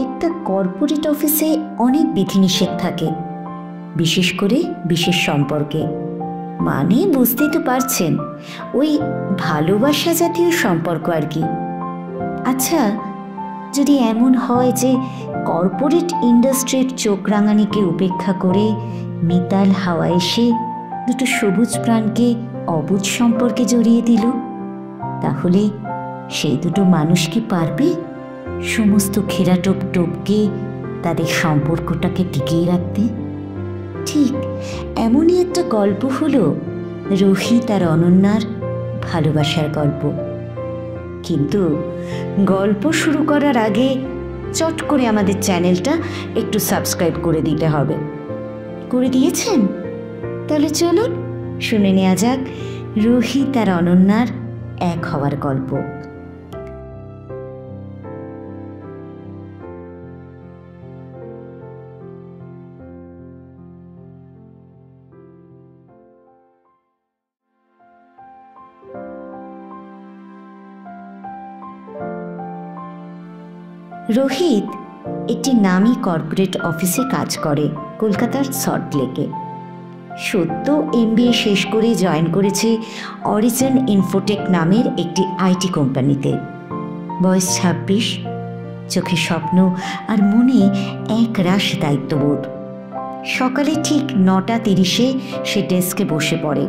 একটা কর্পোরেট অফিসে অনেক বিধিনিষেধ থাকে, বিশেষ করে বিশেষ সম্পর্কে। মানে বুঝতেই তো পারছেন, ওই ভালোবাসা জাতীয় সম্পর্ক আর কি। আচ্ছা, যদি এমন হয় যে কর্পোরেট ইন্ডাস্ট্রির চোখ রাঙানিকে উপেক্ষা করে মিতাল হাওয়া এসে দুটো সবুজ প্রাণকে অবুঝ সম্পর্কে জড়িয়ে দিল, তাহলে সেই দুটো মানুষ কি পারবে সমস্ত ঘেরাটোপ টপকে তাদের সম্পর্কটাকে টিকিয়ে রাখতে? ঠিক এমনই একটা গল্প হলো রোহিত আর অনন্যার ভালোবাসার গল্প। কিন্তু গল্প শুরু করার আগে চট করে আমাদের চ্যানেলটা একটু সাবস্ক্রাইব করে দিতে হবে। করে দিয়েছেন? তাহলে চলুন শুনে নেওয়া যাক রোহিত আর অনন্যার এক হওয়ার গল্প। রোহিত একটি নামী কর্পোরেট অফিসে কাজ করে কলকাতার সল্টলেকে। সদ্য MBA শেষ করে জয়েন করেছে অরিজিন ইনফোটেক নামের একটি IT কোম্পানিতে। বয়স 26, চোখে স্বপ্ন আর মনে এক রাশ দায়িত্ববোধ। সকালে ঠিক 9:30 সে ডেস্কে বসে পড়ে।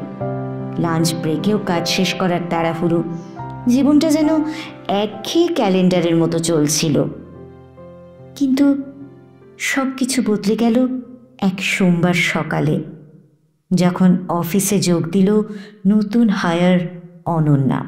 লাঞ্চ ব্রেকেও কাজ শেষ করার তাড়াহুড়ো। জীবনটা যেন একঘেয়ে ক্যালেন্ডারের মতো চলছিল। কিন্তু সব কিছু বদলে গেল এক সোমবার সকালে, যখন অফিসে যোগ দিল নতুন হায়ার অনন্যা।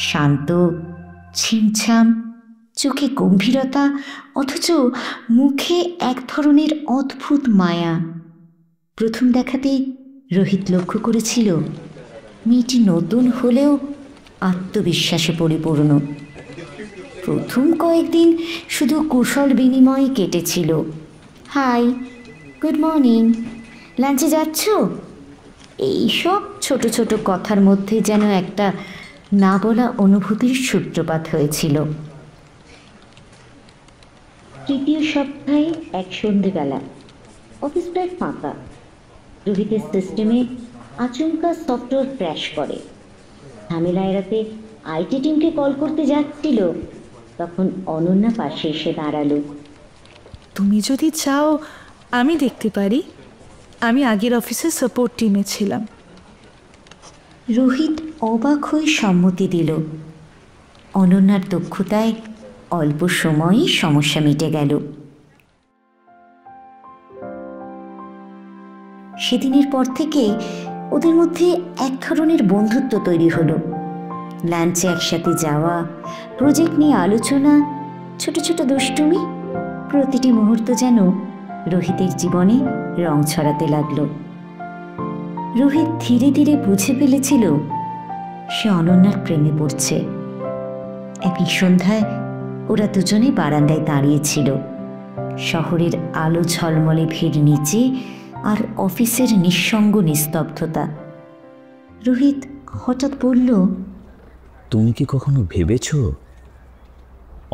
শান্ত, ছিমছাম, চোখে গম্ভীরতা, অথচ মুখে এক ধরনের অদ্ভুত মায়া। প্রথম দেখাতেই রোহিত লক্ষ্য করেছিল মেয়েটি নতুন হলেও আত্মবিশ্বাসে পরিপূর্ণ। প্রথম কয়েকদিন শুধু কুশল বিনিময়ে কেটেছিল। হাই, গুড মর্নিং, লাঞ্চে যাচ্ছ? এইসব ছোট ছোট কথার মধ্যে যেন একটা না বলা অনুভূতির সূত্রপাত হয়েছিল। তৃতীয় সপ্তাহে এক সন্ধেবেলা অফিস প্রায় ফাঁকা। রোহিতের সিস্টেমে আচমকা সফটওয়্যার ক্র্যাশ করে। ঝামেলা এড়াতে IT টিমকে কল করতে যাচ্ছিল, তখন অনন্যা পাশে এসে দাঁড়ালো। তুমি যদি চাও আমি দেখতে পারি, আমি আগের অফিসের সাপোর্ট টিমে ছিলাম। রোহিত অবাক হয়ে সম্মতি দিল। অনন্যার দক্ষতায় অল্প সময়েই সমস্যা মিটে গেল। সেদিনের পর থেকে ওদের মধ্যে এক ধরনের বন্ধুত্ব তৈরি হলো। লাঞ্চে একসাথে যাওয়া, প্রজেক্ট নিয়ে আলোচনা, ছোট ছোট দুষ্টুমি, প্রতিটি মুহূর্ত যেন রোহিতের জীবনে রং ছড়াতে লাগলো। রোহিত ধীরে ধীরে বুঝে ফেলেছিল সে অনন্যার প্রেমে পড়ছে। একই সন্ধ্যায় ওরা দুজনে বারান্দায় দাঁড়িয়েছিল। শহরের আলো ঝলমলে ভিড় নিচে আর অফিসের নিঃসঙ্গ নিস্তব্ধতা। রোহিত হঠাৎ বলল, তুমি কি কখনো ভেবেছ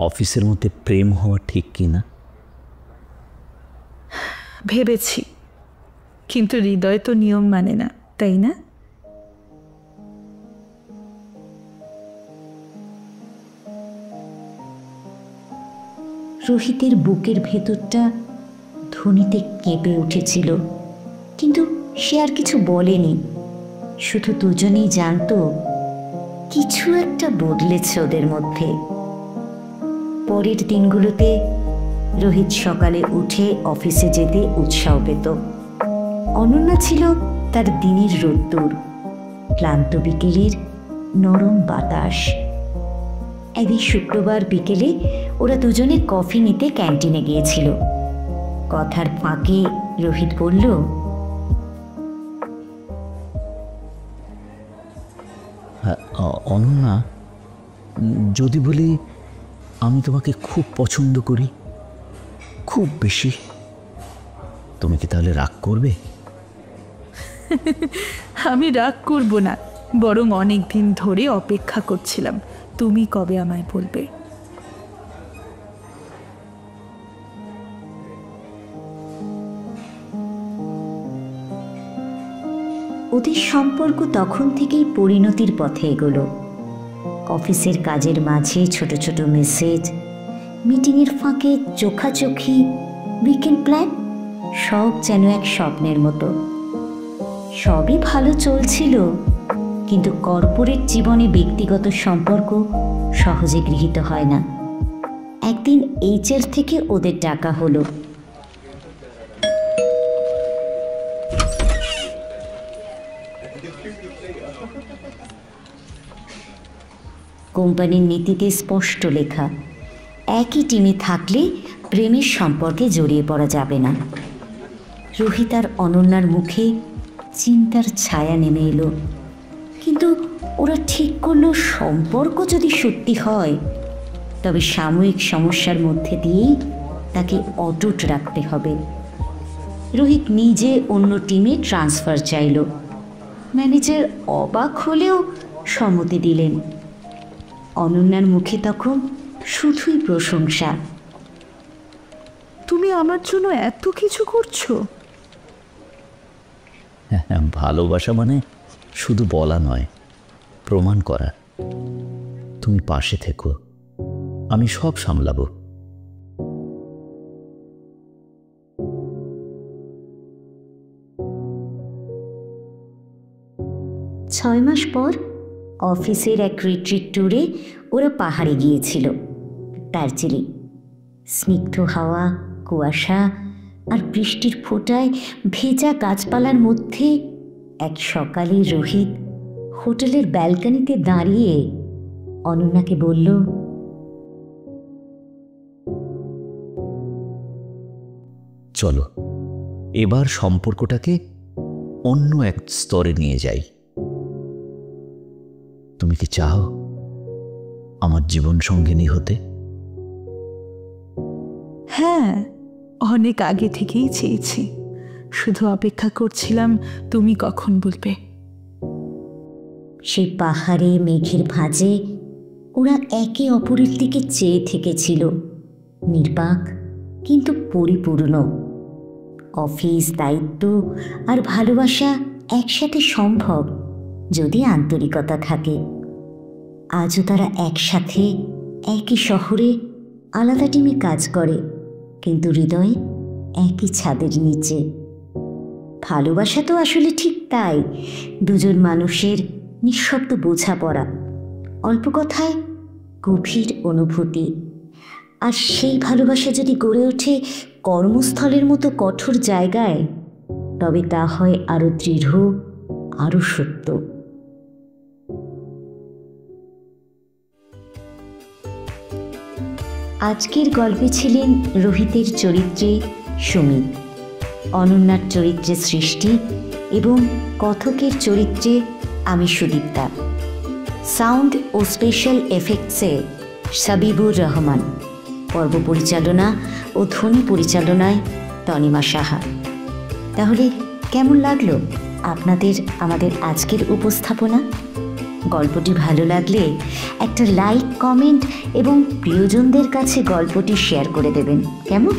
অফিসের মধ্যে প্রেম হওয়া ঠিক কি না? ভেবেছি, কিন্তু হৃদয় তো নিয়ম মানে না, তাই না? রোহিতের বুকের ভেতরটা ধ্বনিতে কেঁপে উঠেছিল, কিন্তু সে আর কিছু বলেনি। শুধু দুজনেই জানতো কিছু একটা বদলেছে ওদের মধ্যে। পরের দিনগুলোতে রোহিত সকালে উঠে অফিসে যেতে উৎসাহ পেত। অনন্যা ছিল তার দিনের রোদ্দুর, ক্লান্ত বিকেলের নরম বাতাস। একদিন শুক্রবার বিকেলে ওরা দুজনে কফি নিতে ক্যান্টিনে গিয়েছিল। কথার ফাঁকে রোহিত বলল, হ্যাঁ, অনন্যা, যদি বলি আমি তোমাকে খুব পছন্দ করি, খুব বেশি, তুমি কি তাহলে রাগ করবে? আমি রাগ করব না, বরং অনেক দিন ধরে অপেক্ষা করছিলাম তুমি কবে আমায় বলবে। ওদের সম্পর্ক তখন থেকেই পরিণতির পথে এগোলো। অফিসের কাজের মাঝে ছোট ছোট মেসেজ, মিটিংয়ের ফাঁকে চোখাচোখি, উইকেন্ড প্ল্যান, সব যেন এক স্বপ্নের মতো। সবই ভালো চলছিল, কিন্তু কর্পোরেট জীবনে ব্যক্তিগত সম্পর্ক সহজে গৃহীত হয় না। একদিন HR থেকে ওদের ডাকা হলো। কোম্পানির নীতিতে স্পষ্ট লেখা, একই টিমে থাকলে প্রেমের সম্পর্কে জড়িয়ে পড়া যাবে না। রোহিত আর অনন্যার মুখে চিন্তার ছায়া নেমে এলো। কিন্তু ওরা ঠিক করলো, সম্পর্ক যদি সত্যি হয় তবে সাময়িক সমস্যার মধ্যে দিয়েই তাকে অটুট রাখতে হবে। রোহিত নিজে অন্য টিমে ট্রান্সফার চাইল। ম্যানেজার অবাক হলেও সম্মতি দিলেন। অনন্যার মুখে তখন শুধুই প্রশংসা। তুমি আমার জন্য এত কিছু করছো? হ্যাঁ, ভালোবাসা মানে শুধু বলা নয়, প্রমাণ করা। তুমি পাশে থেকো, আমি সব সামলাবো। ছয় মাস পর অফিসের এক রিট্রিট ট্যুরে ওরা পাহাড়ে গিয়েছিল, দার্জিলিং। স্নিগ্ধ হাওয়া, কুয়াশা আর বৃষ্টির ফোঁটায় ভেজা গাছপালার মধ্যে এক সকালে রোহিত হোটেলের ব্যালকনিতে দাঁড়িয়ে অনন্যাকে বলল, চলো এবার সম্পর্কটাকে অন্য এক স্তরে নিয়ে যাই। তুমি কি চাও আমার জীবন সঙ্গিনী হতে? হ্যাঁ, অনেক আগে থেকেই চেয়েছি, শুধু অপেক্ষা করছিলাম তুমি কখন বলবে। সেই পাহাড়ে মেঘের ভাঁজে ওরা একে অপরের দিকে চেয়ে থেকেছিল, নির্বাক কিন্তু পরিপূর্ণ। অফিস, দায়িত্ব আর ভালোবাসা একসাথে সম্ভব যদি আন্তরিকতা থাকে। আজও তারা একসাথে একই শহরে আলাদা টিমে কাজ করে, কিন্তু হৃদয়ে একই ছাদের নিচে। ভালোবাসা তো আসলে ঠিক তাই, দুজন মানুষের নিঃশব্দ বোঝাপড়া, অল্প কথায় গভীর অনুভূতি। আর সেই ভালোবাসা যদি গড়ে ওঠে কর্মস্থলের মতো কঠোর জায়গায়, তবে তা হয় আরও দৃঢ়, আরও সত্য। আজকের গল্পে ছিলেন রোহিতের চরিত্রে সুমিত, অনন্যার চরিত্রে সৃষ্টি এবং কথকের চরিত্রে আমি Sudipta. Sound oh special এফেক্টসে সাবিবুর Rahman, পর্ব পরিচালনা ও ধ্বনি পরিচালনায় তনিমা সাহা। তাহলে কেমন লাগলো আপনাদের আমাদের আজকের উপস্থাপনা? গল্পটি ভালো লাগলে একটা লাইক, কমেন্ট এবং প্রিয়জনদের কাছে গল্পটি শেয়ার করে দেবেন, কেমন?